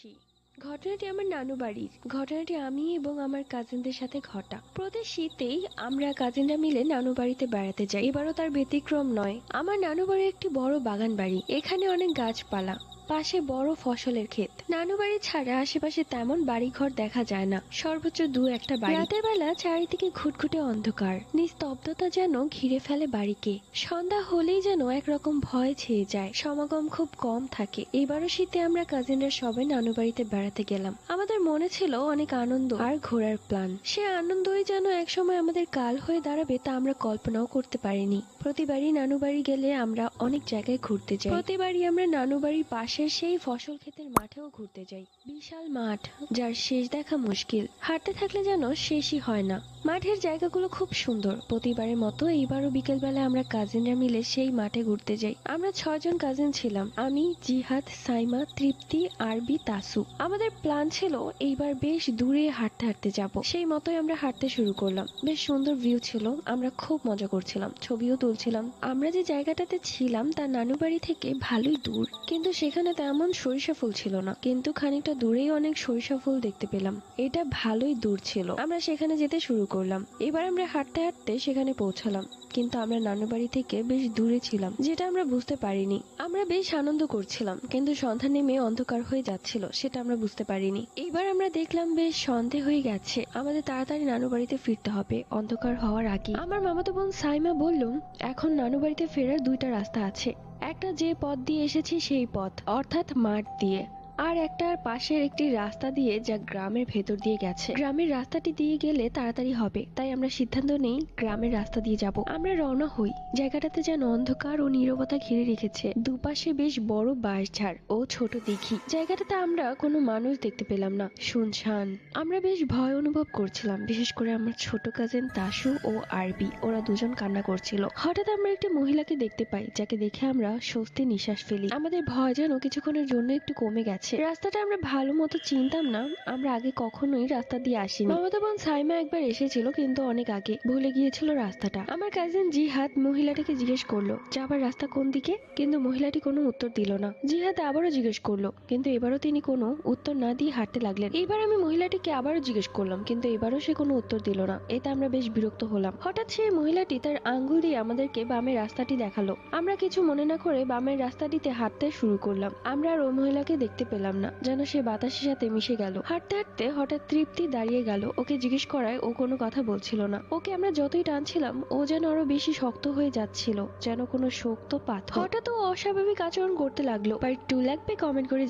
আসি। ঘটনাটি আমার নানু বাড়ির। ঘটনাটি আমি এবং আমার কাজিনদের সাথে ঘটা। প্রতি শীতেই আমরা কাজিনরা মিলে নানু বাড়িতে বেড়াতে যাই। এবারও তার ব্যতিক্রম নয়। আমার নানু বাড়ি একটি বড় বাগান বাড়ি। এখানে অনেক গাছপালা, পাশে বড় ফসলের ক্ষেত। নানু বাড়ি ছাড়া আশেপাশে তেমন বাড়িঘর দেখা যায় না, সর্বোচ্চ দু একটা বাড়ি। রাতের বেলা চারিদিকে ঘুটঘুটে অন্ধকার, নিস্তব্ধতা যেন ঘিরে ফেলে বাড়িকে। সন্ধ্যা হলেই যেন একরকম ভয় ছেয়ে যায়, সমাগম খুব কম থাকে। এবারও শীতে আমরা কাজিনরা সবাই নানু বাড়িতে বেড়াতে গেলাম। আমাদের মনে ছিল অনেক আনন্দ আর ঘোরার প্ল্যান। সে আনন্দই যেন একসময় আমাদের কাল হয়ে দাঁড়াবে তা আমরা কল্পনাও করতে পারিনি। প্রতিবারই নানু বাড়ি গেলে আমরা অনেক জায়গায় ঘুরতে যাই। প্রতিবারই আমরা নানু বাড়ির পাশের সেই ফসল ক্ষেতের মাঠেও ঘুরতে যাই। বিশাল মাঠ, যার শেষ দেখা মুশকিল। হাঁটতে থাকলে যেন শেষই হয় না। মাঠের জায়গাগুলো খুব সুন্দর। প্রতিবারের মতো এইবারও বিকেলবেলা আমরা কাজিনরা মিলে সেই মাঠে ঘুরতে যাই। আমরা 6 জন কাজিন ছিলাম, আমি, জিহাদ, সাইমা, তৃপ্তি, আরবি, তাসু। আমাদের প্ল্যান ছিল এইবার বেশ দূরে হাঁটতে হাঁটতে যাব। সেই মতোই আমরা হাঁটতে শুরু করলাম। বেশ সুন্দর ভিউ ছিল, আমরা খুব মজা করছিলাম, ছবিও তুলছিলাম। আমরা যে জায়গাটাতে ছিলাম তার নানু বাড়ি থেকে ভালোই দূর, কিন্তু সেখানে তেমন সরিষা ফুল ছিল না। কিন্তু খানিকটা দূরেই অনেক সরিষা ফুল দেখতে পেলাম। এটা ভালোই দূর ছিল। আমরা সেখানে যেতে শুরু করলাম। এবার আমরা হাঁটতে হাঁটতে সেখানে পৌঁছালাম, কিন্তু আমরা নানু বাড়ি থেকে বেশ দূরে ছিলাম, যেটা আমরা বুঝতে পারিনি। আমরা বেশ আনন্দ করছিলাম, কিন্তু সন্ধ্যা নেমে অন্ধকার হয়ে যাচ্ছিল, সেটা আমরা বুঝতে পারিনি। এইবার আমরা দেখলাম বেশ সন্ধে হয়ে গেছে, আমাদের তাড়াতাড়ি নানু বাড়িতে ফিরতে হবে অন্ধকার হওয়ার আগে। আমার মামাতো বোন সাইমা বলল, এখন নানু বাড়িতে ফেরার দুইটা রাস্তা আছে। একটা যে পথ দিয়ে এসেছি সেই পথ, অর্থাৎ মাঠ দিয়ে, আর একটা পাশের একটি রাস্তা দিয়ে যা গ্রামের ভেতর দিয়ে গেছে। গ্রামের রাস্তাটি দিয়ে গেলে তাড়াতাড়ি হবে, তাই আমরা সিদ্ধান্ত নেই গ্রামের রাস্তা দিয়ে যাব। আমরা রওনা হই। জায়গাটাতে যেন অন্ধকার ও নীরবতা ঘিরে রেখেছে। দুপাশে বেশ বড় বাঁশঝাড় ও ছোট দিঘি। জায়গাটাতে আমরা কোনো মানুষ দেখতে পেলাম না, শুনশান। আমরা বেশ ভয় অনুভব করছিলাম, বিশেষ করে আমার ছোট কাজিন তাসু ও আরবি, ওরা দুজন কান্না করছিল। হঠাৎ আমরা একটি মহিলাকে দেখতে পাই, যাকে দেখে আমরা স্বস্তি নিঃশ্বাস ফেলি। আমাদের ভয় যেন কিছুক্ষণের জন্য একটু কমে গেছে। রাস্তাটা আমরা ভালো মতো চিনতাম না, আমরা আগে কখনোই রাস্তা দিয়ে আসিনি। মামাতো বোন সাইমা একবার এসেছিল, কিন্তু অনেক আগে, ভুলে গিয়েছিল রাস্তাটা। আমার কাজিন জিহাদ মহিলাটিকে জিজ্ঞেস করলো যাবার রাস্তা কোন দিকে, কিন্তু মহিলাটি কোনো উত্তর দিল না। জিহাদ আবারও জিজ্ঞেস করলো, কিন্তু এবারও তিনি কোনো উত্তর না দিয়ে হাঁটতে লাগলেন। এইবার আমি মহিলাটিকে আবারও জিজ্ঞেস করলাম, কিন্তু এবারও সে কোনো উত্তর দিল না। এতে আমরা বেশ বিরক্ত হলাম। হঠাৎ সেই মহিলাটি তার আঙ্গুল দিয়ে আমাদেরকে বামের রাস্তাটি দেখালো। আমরা কিছু মনে না করে বামের রাস্তাটিতে হাঁটতে শুরু করলাম। আমরা আর ওই মহিলাকে দেখতে পেলাম না, যেন সে বাতাসের সাথে মিশে গেল। হাঁটতে হাঁটতে হঠাৎ তৃপ্তি দাঁড়িয়ে গেল। ওকে জিজ্ঞেস করায় ও কোনো কথা বলছিল না। ওকে আমরা যতই টানছিলাম ও যেন আরো বেশি শক্ত হয়ে যাচ্ছিল, যেন কোনো শক্ত পাথর। হঠাৎ ও অস্বাভাবিক আচরণ করতে লাগলো। পার্ট 2 লাগবে, কমেন্ট করে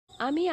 আমি